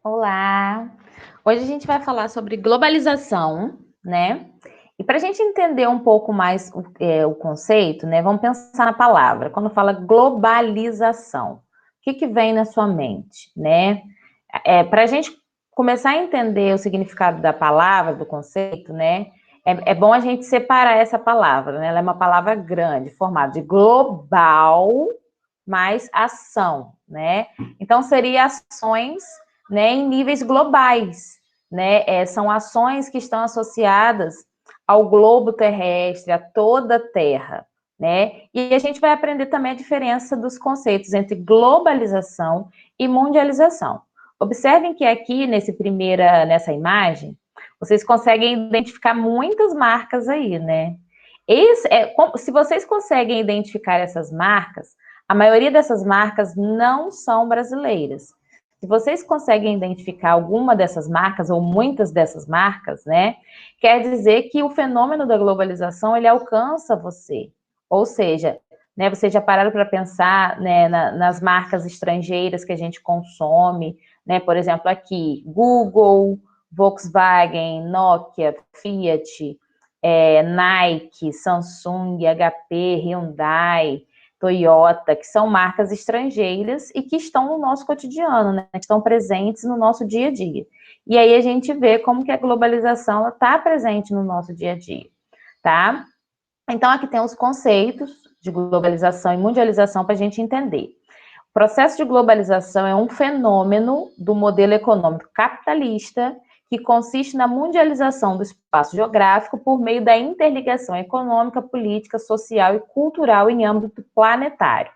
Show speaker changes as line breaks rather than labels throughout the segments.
Olá! Hoje a gente vai falar sobre globalização, né? E para a gente entender um pouco mais o conceito, né? Vamos pensar na palavra. Quando fala globalização, o que vem na sua mente, né? Para a gente começar a entender o significado da palavra, do conceito, né? É bom a gente separar essa palavra, né? Ela é uma palavra grande, formada de global mais ação, né? Então, seria ações, né, em níveis globais, né? São ações que estão associadas ao globo terrestre, a toda a Terra, né? E a gente vai aprender também a diferença dos conceitos entre globalização e mundialização. Observem que aqui nessa imagem, vocês conseguem identificar muitas marcas aí, né? Se vocês conseguem identificar essas marcas, a maioria dessas marcas não são brasileiras. Se vocês conseguem identificar alguma dessas marcas, ou muitas dessas marcas, né, quer dizer que o fenômeno da globalização, ele alcança você. Ou seja, né, vocês já pararam para pensar, né, nas marcas estrangeiras que a gente consome, né, por exemplo, aqui, Google, Volkswagen, Nokia, Fiat, Nike, Samsung, HP, Hyundai, Toyota, que são marcas estrangeiras e que estão no nosso cotidiano, né? Estão presentes no nosso dia a dia. E aí a gente vê como que a globalização está presente no nosso dia a dia, tá? Então aqui tem os conceitos de globalização e mundialização para a gente entender. O processo de globalização é um fenômeno do modelo econômico capitalista que consiste na mundialização do espaço geográfico por meio da interligação econômica, política, social e cultural em âmbito planetário.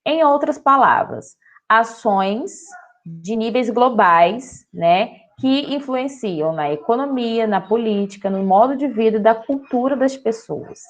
Em outras palavras, ações de níveis globais, né, que influenciam na economia, na política, no modo de vida e da cultura das pessoas.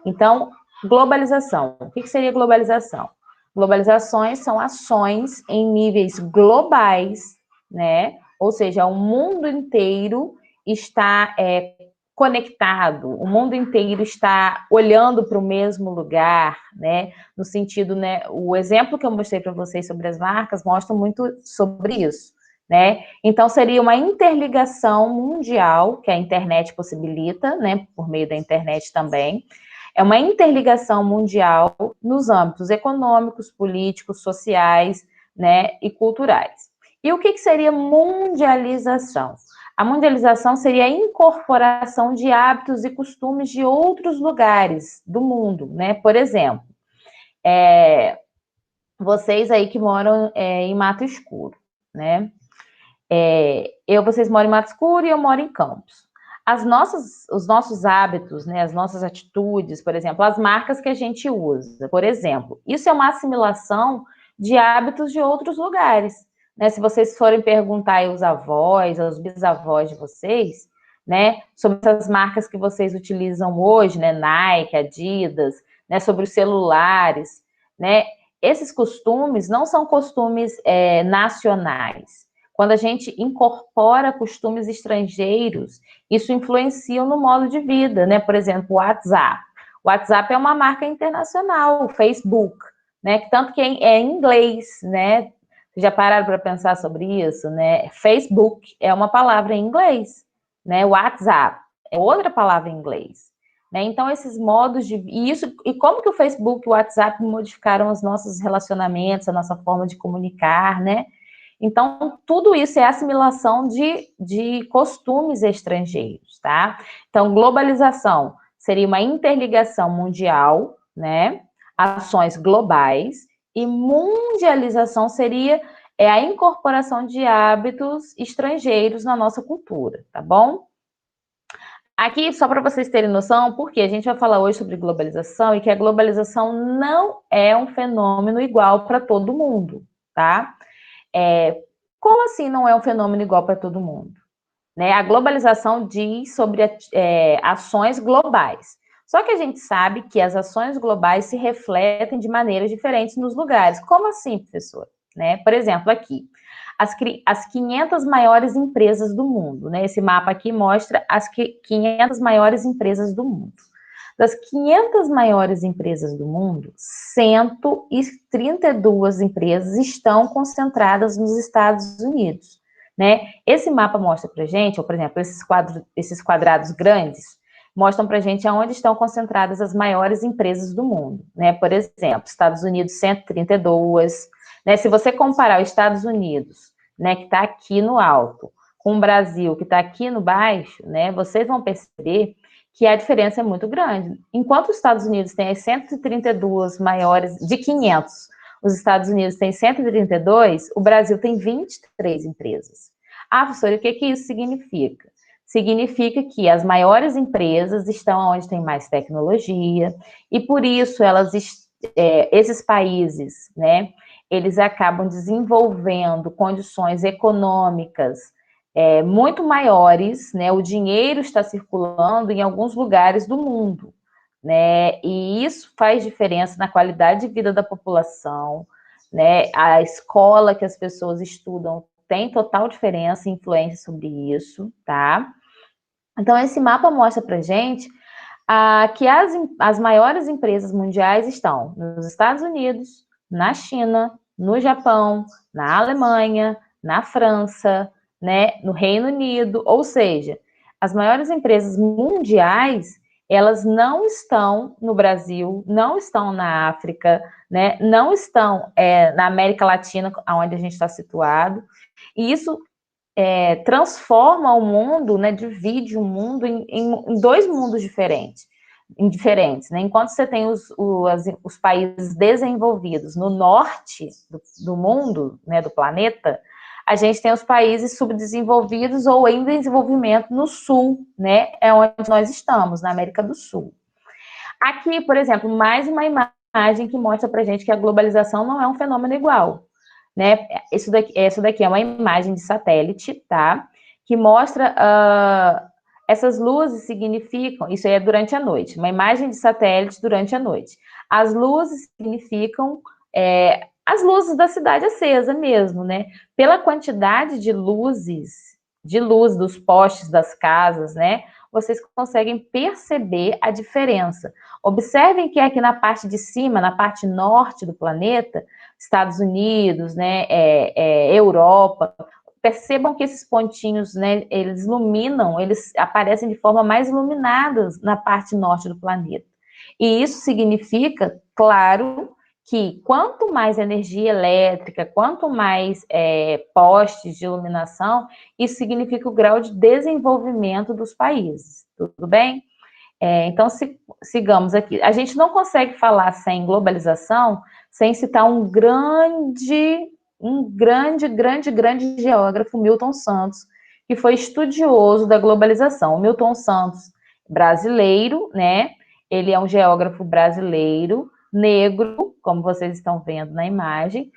Então, globalização. O que seria globalização? Globalizações são ações em níveis globais, né? Ou seja, o mundo inteiro está conectado, o mundo inteiro está olhando para o mesmo lugar, né? No sentido, né? O exemplo que eu mostrei para vocês sobre as marcas mostra muito sobre isso, né? Então, seria uma interligação mundial que a internet possibilita, né? Por meio da internet também. É uma interligação mundial nos âmbitos econômicos, políticos, sociais, né, e culturais. E o que seria mundialização? A mundialização seria a incorporação de hábitos e costumes de outros lugares do mundo, né? Por exemplo, vocês aí que moram em Mato Escuro, né? Vocês moram em Mato Escuro e eu moro em Campos. Os nossos hábitos, né, as nossas atitudes, por exemplo, as marcas que a gente usa, por exemplo, isso é uma assimilação de hábitos de outros lugares, né? Se vocês forem perguntar aos avós, aos bisavós de vocês, né, sobre essas marcas que vocês utilizam hoje, né, Nike, Adidas, né, sobre os celulares, né, esses costumes não são costumes nacionais. Quando a gente incorpora costumes estrangeiros, isso influencia no modo de vida, né? Por exemplo, o WhatsApp. O WhatsApp é uma marca internacional, o Facebook, né? Tanto que é em inglês, né? Já pararam para pensar sobre isso, né? Facebook é uma palavra em inglês, né? WhatsApp é outra palavra em inglês, né? Então esses modos de e como que o Facebook e o WhatsApp modificaram os nossos relacionamentos, a nossa forma de comunicar, né? Então, tudo isso é assimilação de costumes estrangeiros, tá? Então, globalização seria uma interligação mundial, né? Ações globais, e mundialização seria a incorporação de hábitos estrangeiros na nossa cultura, tá bom? Aqui, só para vocês terem noção, porque a gente vai falar hoje sobre globalização e que a globalização não é um fenômeno igual para todo mundo, tá? Como assim não é um fenômeno igual para todo mundo? Né? A globalização diz sobre ações globais. Só que a gente sabe que as ações globais se refletem de maneiras diferentes nos lugares. Como assim, professor? Né? Por exemplo, aqui, as 500 maiores empresas do mundo. Né? Esse mapa aqui mostra as 500 maiores empresas do mundo. Das 500 maiores empresas do mundo, 132 empresas estão concentradas nos Estados Unidos. né? Esse mapa mostra para a gente, ou por exemplo, esses quadrados grandes, mostram para a gente aonde estão concentradas as maiores empresas do mundo, né? Por exemplo, Estados Unidos, 132, né? Se você comparar os Estados Unidos, né, que está aqui no alto, com o Brasil, que está aqui no baixo, né, vocês vão perceber que a diferença é muito grande. Enquanto os Estados Unidos têm as 132 maiores, de 500, os Estados Unidos têm 132, o Brasil tem 23 empresas. Ah, professora, o que isso significa? Significa que as maiores empresas estão onde tem mais tecnologia, e por isso esses países, né, eles acabam desenvolvendo condições econômicas muito maiores, né? O dinheiro está circulando em alguns lugares do mundo, né? E isso faz diferença na qualidade de vida da população, né? A escola que as pessoas estudam tem total diferença e influência sobre isso, tá? Então, esse mapa mostra pra gente que as maiores empresas mundiais estão nos Estados Unidos, na China, no Japão, na Alemanha, na França, né, no Reino Unido, ou seja, as maiores empresas mundiais, elas não estão no Brasil, não estão na África, né, não estão na América Latina, onde a gente está situado, e isso transforma o mundo, né, divide o mundo em dois mundos diferentes, né? Enquanto você tem os países desenvolvidos no norte do mundo, né, do planeta, a gente tem os países subdesenvolvidos ou em desenvolvimento no sul, né, é onde nós estamos, na América do Sul. Aqui, por exemplo, mais uma imagem que mostra pra gente que a globalização não é um fenômeno igual, né? Essa daqui é uma imagem de satélite, tá? Que mostra essas luzes significam, isso aí é durante a noite, uma imagem de satélite durante a noite. As luzes significam as luzes da cidade acesa mesmo, né? Pela quantidade de luz dos postes das casas, né? Vocês conseguem perceber a diferença. Observem que aqui na parte de cima, na parte norte do planeta, Estados Unidos, né, Europa, percebam que esses pontinhos, né, eles iluminam, eles aparecem de forma mais iluminadas na parte norte do planeta. E isso significa, claro, que quanto mais energia elétrica, quanto mais postes de iluminação, isso significa o grau de desenvolvimento dos países, tudo bem? Então, sigamos aqui. A gente não consegue falar sem globalização sem citar um grande geógrafo, Milton Santos, que foi estudioso da globalização. O Milton Santos, brasileiro, né? Ele é um geógrafo brasileiro, negro, como vocês estão vendo na imagem.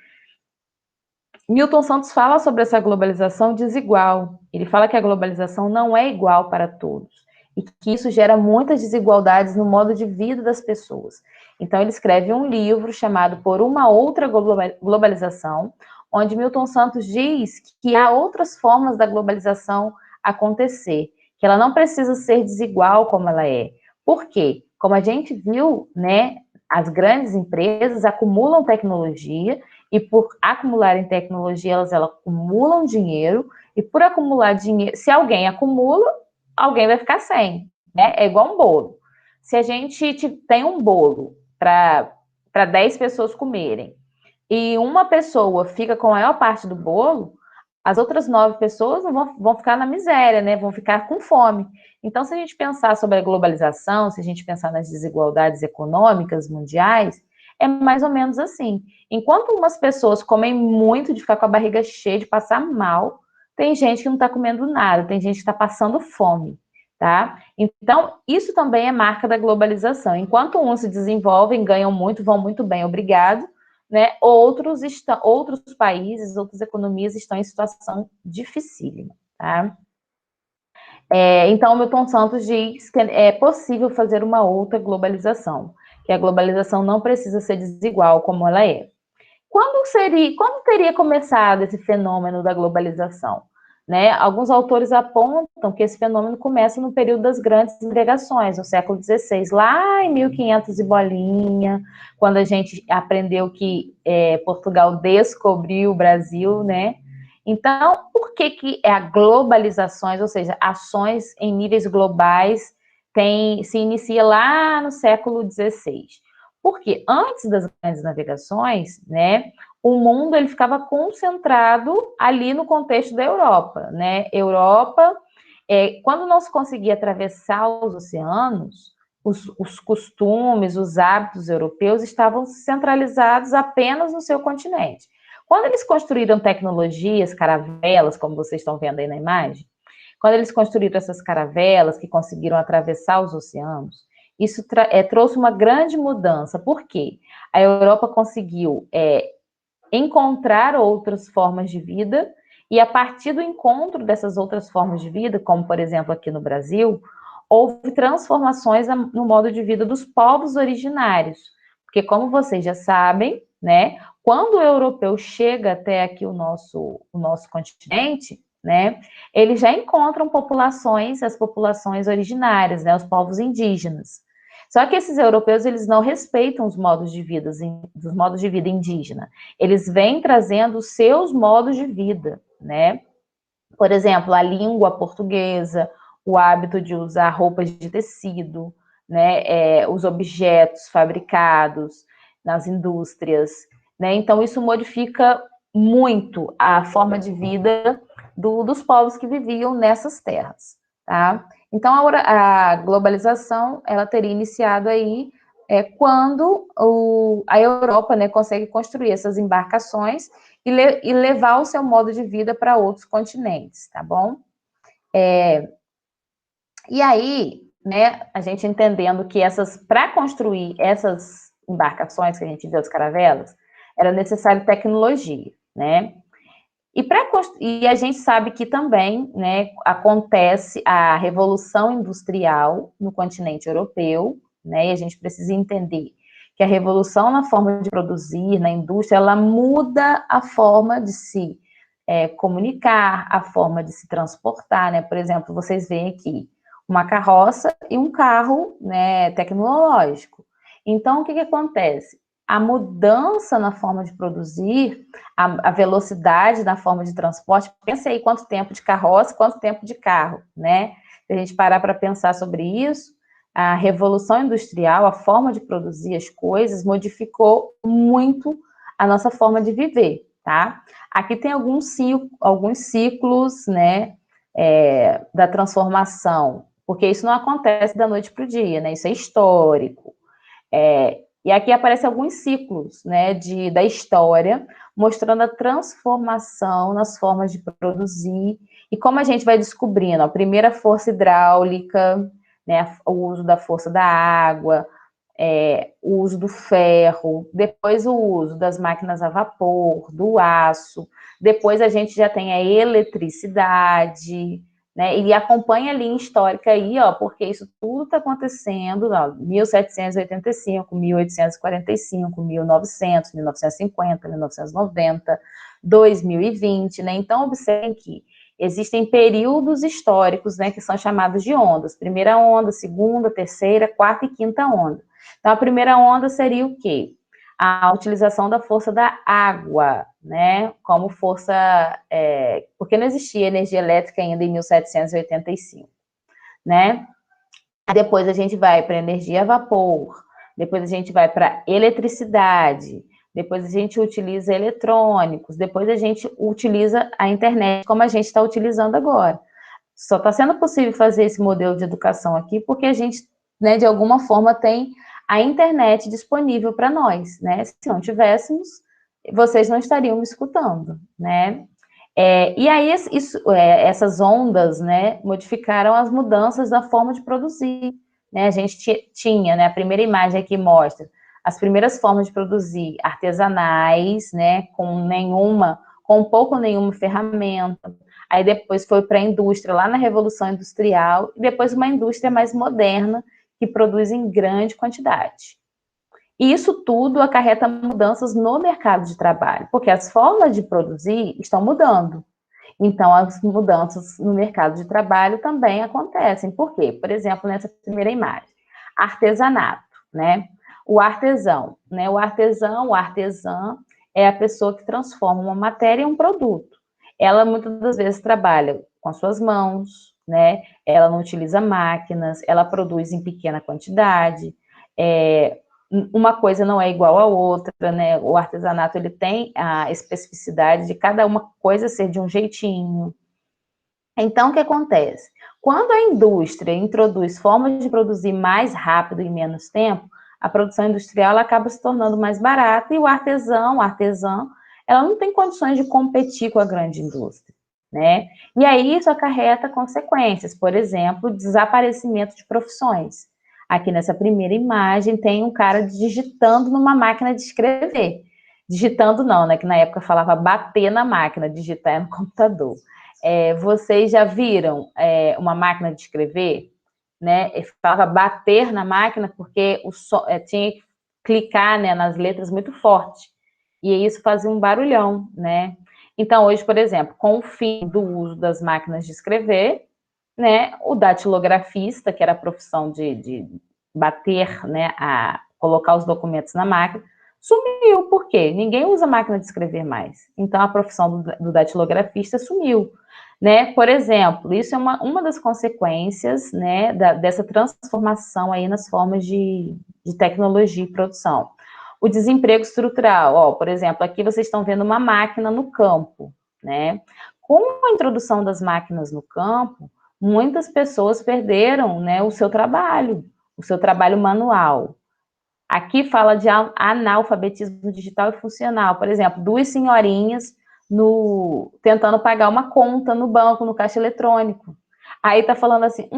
Milton Santos fala sobre essa globalização desigual. Ele fala que a globalização não é igual para todos e que isso gera muitas desigualdades no modo de vida das pessoas. Então, ele escreve um livro chamado Por uma Outra Globalização, onde Milton Santos diz que há outras formas da globalização acontecer, que ela não precisa ser desigual como ela é. Por quê? Como a gente viu, né, as grandes empresas acumulam tecnologia e por acumularem tecnologia, elas acumulam dinheiro, e por acumular dinheiro, se alguém acumula, alguém vai ficar sem, né? É igual um bolo. Se a gente tem um bolo para 10 pessoas comerem, e uma pessoa fica com a maior parte do bolo, as outras 9 pessoas vão ficar na miséria, né? Vão ficar com fome. Então, se a gente pensar sobre a globalização, se a gente pensar nas desigualdades econômicas mundiais, é mais ou menos assim. Enquanto umas pessoas comem muito de ficar com a barriga cheia, de passar mal, tem gente que não está comendo nada, tem gente que está passando fome, tá? Então, isso também é marca da globalização. Enquanto uns se desenvolvem, ganham muito, vão muito bem, obrigado, né? Outros países, outras economias estão em situação dificílima, tá? Então, Milton Santos diz que é possível fazer uma outra globalização, que a globalização não precisa ser desigual como ela é. Quando teria começado esse fenômeno da globalização? Né? Alguns autores apontam que esse fenômeno começa no período das grandes navegações, no século XVI, lá em 1500 e bolinha, quando a gente aprendeu que Portugal descobriu o Brasil, né? Então, por que é a globalizações, ou seja, ações em níveis globais, se inicia lá no século XVI? Porque antes das grandes navegações, né, o mundo ele ficava concentrado ali no contexto da Europa, né? Europa, quando não se conseguia atravessar os oceanos, os costumes, os hábitos europeus estavam centralizados apenas no seu continente. Quando eles construíram tecnologias, caravelas, como vocês estão vendo aí na imagem, quando eles construíram essas caravelas que conseguiram atravessar os oceanos, isso trouxe uma grande mudança. Por quê? A Europa conseguiu encontrar outras formas de vida e a partir do encontro dessas outras formas de vida, como por exemplo aqui no Brasil, houve transformações no modo de vida dos povos originários. Porque como vocês já sabem, né, quando o europeu chega até aqui o nosso continente, né, eles já encontram as populações originárias, né, os povos indígenas. Só que esses europeus, eles não respeitam os modos de vida indígena. Eles vêm trazendo os seus modos de vida, né? Por exemplo, a língua portuguesa, o hábito de usar roupas de tecido, né? Os objetos fabricados nas indústrias, né? Então, isso modifica muito a forma de vida dos povos que viviam nessas terras, tá? Então, a globalização, ela teria iniciado aí quando a Europa, né, consegue construir essas embarcações e levar o seu modo de vida para outros continentes, tá bom? E aí, né, a gente entendendo que para construir essas embarcações que a gente vê, as caravelas, era necessário tecnologia, né? E a gente sabe que também, né, acontece a revolução industrial no continente europeu, né, e a gente precisa entender que a revolução na forma de produzir, na indústria, ela muda a forma de se comunicar, a forma de se transportar, né, por exemplo, vocês veem aqui uma carroça e um carro, né, tecnológico. Então, o que acontece? A mudança na forma de produzir, a velocidade na forma de transporte, pensa aí quanto tempo de carroça, quanto tempo de carro, né? Se a gente parar para pensar sobre isso, a revolução industrial, a forma de produzir as coisas, modificou muito a nossa forma de viver, tá? Aqui tem alguns ciclos, né, da transformação, porque isso não acontece da noite para o dia, né? Isso é histórico. E aqui aparecem alguns ciclos, né, da história, mostrando a transformação nas formas de produzir e como a gente vai descobrindo a primeira força hidráulica, né, o uso da força da água, o uso do ferro, depois o uso das máquinas a vapor, do aço, depois a gente já tem a eletricidade, né? E acompanha a linha histórica aí, ó, porque isso tudo está acontecendo, ó, 1785, 1845, 1900, 1950, 1990, 2020, né? Então, observem que existem períodos históricos, né, que são chamados de ondas. Primeira onda, segunda, terceira, quarta e quinta onda. Então, a primeira onda seria o quê? A utilização da força da água, né, como força, porque não existia energia elétrica ainda em 1785, né? Depois a gente vai para energia a vapor, depois a gente vai para eletricidade, depois a gente utiliza eletrônicos, depois a gente utiliza a internet, como a gente está utilizando agora. Só está sendo possível fazer esse modelo de educação aqui porque a gente, né, de alguma forma, tem a internet disponível para nós, né? Se não tivéssemos, vocês não estariam me escutando, né? E aí, essas ondas, né, modificaram as mudanças da forma de produzir, né? A gente tinha, né, a primeira imagem aqui mostra as primeiras formas de produzir artesanais, né, com pouco ou nenhuma ferramenta. Aí depois foi para a indústria, lá na Revolução Industrial, e depois uma indústria mais moderna, que produz em grande quantidade. E isso tudo acarreta mudanças no mercado de trabalho, porque as formas de produzir estão mudando. Então, as mudanças no mercado de trabalho também acontecem. Por quê? Por exemplo, nessa primeira imagem, artesanato, né? O artesão, né? O artesã é a pessoa que transforma uma matéria em um produto. ela muitas das vezes trabalha com as suas mãos, né? Ela não utiliza máquinas, ela produz em pequena quantidade, uma coisa não é igual à outra, né? O artesanato, ele tem a especificidade de cada uma coisa ser de um jeitinho. Então, o que acontece? Quando a indústria introduz formas de produzir mais rápido e em menos tempo, a produção industrial ela acaba se tornando mais barata e o artesão, a artesã, ela não tem condições de competir com a grande indústria, né? E aí isso acarreta consequências, por exemplo, desaparecimento de profissões. Aqui nessa primeira imagem tem um cara digitando numa máquina de escrever. Digitando não, né? Que na época falava bater na máquina, digitar é no computador. Vocês já viram uma máquina de escrever? Né? Falava bater na máquina porque tinha que clicar, né, nas letras muito forte. E isso fazia um barulhão, né? Então, hoje, por exemplo, com o fim do uso das máquinas de escrever, né, o datilografista, que era a profissão de bater, né, colocar os documentos na máquina, sumiu. Por quê? Ninguém usa máquina de escrever mais. Então, a profissão do datilografista sumiu. Né? Por exemplo, isso é uma das consequências, né, dessa transformação aí nas formas de tecnologia e produção. O desemprego estrutural, ó, por exemplo, aqui vocês estão vendo uma máquina no campo, né? Com a introdução das máquinas no campo, muitas pessoas perderam, né, o seu trabalho manual. Aqui fala de analfabetismo digital e funcional. Por exemplo, duas senhorinhas tentando pagar uma conta no banco, no caixa eletrônico. Aí tá falando assim,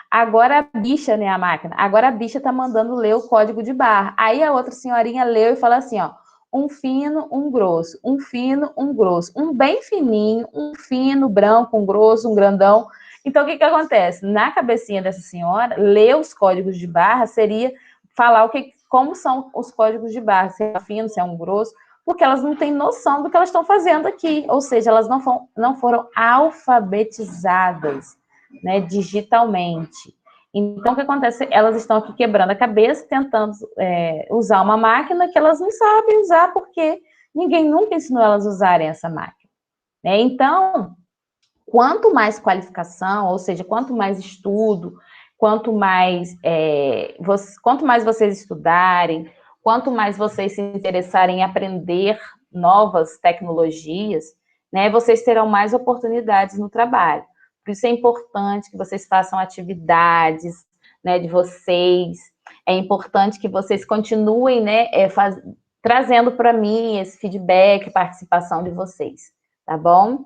agora a bicha, né, a máquina, agora a bicha tá mandando ler o código de barra. Aí a outra senhorinha leu e fala assim, ó, um fino, um grosso, um fino, um grosso, um bem fininho, um fino, branco, um grosso, um grandão. Então, o que que acontece? Na cabecinha dessa senhora, ler os códigos de barra seria falar como são os códigos de barra, se é fino, se é um grosso, porque elas não têm noção do que elas estão fazendo aqui, ou seja, elas não foram alfabetizadas, né, digitalmente. Então, o que acontece? Elas estão aqui quebrando a cabeça, tentando usar uma máquina que elas não sabem usar, porque ninguém nunca ensinou elas a usarem essa máquina. Né? Então, quanto mais qualificação, ou seja, quanto mais estudo, quanto mais vocês estudarem, quanto mais vocês se interessarem em aprender novas tecnologias, né, vocês terão mais oportunidades no trabalho. Por isso é importante que vocês façam atividades, né, de vocês, é importante que vocês continuem, né, trazendo para mim esse feedback, participação de vocês, tá bom?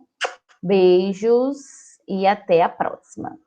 Beijos e até a próxima.